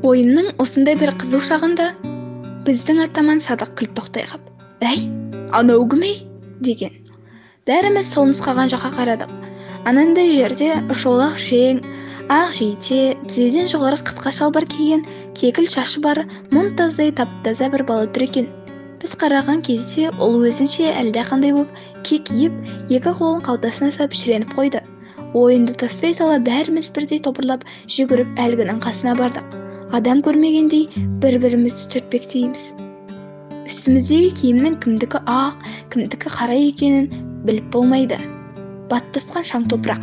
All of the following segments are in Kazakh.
Ойынның осындай бір қызу шағында біздің атаман Садық кілт тоқтай қап: «Әй, анау кім ей?» деген. Бәріміз сол нұсқаған жаққа қарадық. Анандай жерде жолақ жең, ақ жейде, тізеден жоғары қысқа шалбар киген, кекіл шашы бар, мұнтаздай тап-таза бір бала тұр екен. Біз қараған кезде ол өзінше әлдеқандай боп кекиіп, екі қолын қалтасына салып шіреніп қойды. Ойынды тастай сала бәріміз бірдей топырлап жүгіріп әлгінің қасына бардық. Адам көрмегендей бір-бірімізді түртпектейміз. Үстіміздегі киімнің кімдікі ақ, кімдікі қара екенін біліп болмайды. Баттасқан шаң топырақ.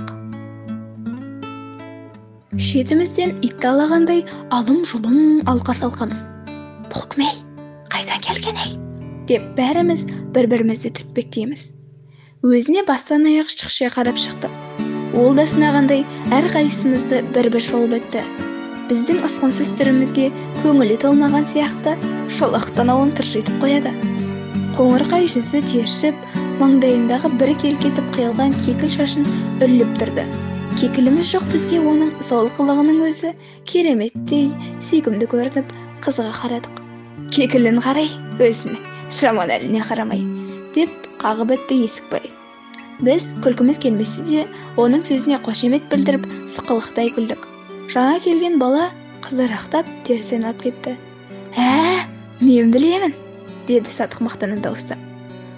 Шетімізден ит талағандай алым-жұлым алқа-салқамыз. «Бұл кім ей? Қайдан келген ей?» деп бәріміз бір-бірімізді түртпектейміз. Өзіне бастан аяқ шықшия қарап шықты. Ол да сынағандай әрқайсымызды бір-бір шолып өтті. Біздің ұсқынсыз түрімізге көңілі толмаған сияқты шолақтан ауын тыржитып қояды. Қоңырқай жүзі тершіп, маңдайындағы бір келкетіп қиылған кекіл шашын үрліп тұрды. Кекіліміз жоқ бізге оның сол қылығының өзі кереметтей сүйкімді көрініп қызыға қарадық. «Кекілін қарай, өзіне, жаман әліне қарамай», деп қағып өтті Есікбай. Біз күлкіміз келмесе де оның сөзіне қошемет білдіріп сықылықтай күлдік. Жаңа келген бала қызарақтап терсен алып кетті. Мен білемін», деді Садық мақтанып дауыстап.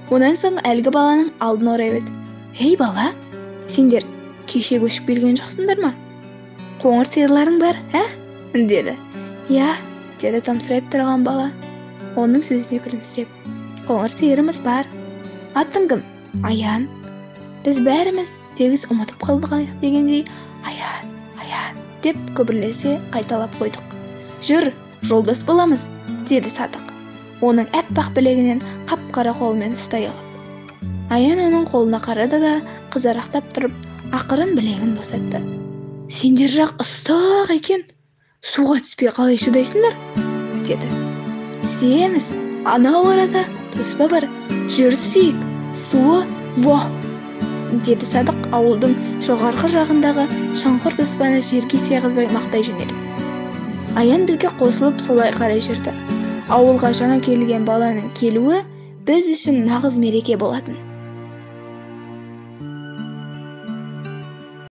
Онан соң әлгі баланың алдын орай өтіп: «Ей бала, сендер кеше көшіп келген жоқсыңдар ма? Қоңыр сиырларың бар, деді. «Я», деді тамсырайып тұрған бала. Оның сөзіне күлімсіреп: «Қоңыр сиырымыз бар. Атың кім?» «Аян». Біз бәріміз тегіс ұмытып қалдық дегендей «Аян, Аян» деп күбірлесе қайталап қойдық. «Жүр, жолдас боламыз», деді Садық, оның әппақ білегінен қап-қара қолымен ұстай алып. Аян оның қолына қарады да қызарақтап тұрып ақырын білегін босатты. «Сендер жақ ыстық екен, суға түспей қалай шыдайсыңдар?» деді. «Түсеміз, анау арада тоспа бар, жүр түсейік, суы во!» деді Садық ауылдың жоғарғы жағындағы шаңқыр тоспаны жерге сыйғызбай мақтай жөнеліп. Аян бізге қосылып солай қарай жүрді. Ауылға жаңа келген баланың келуі біз үшін нағыз мереке болатын.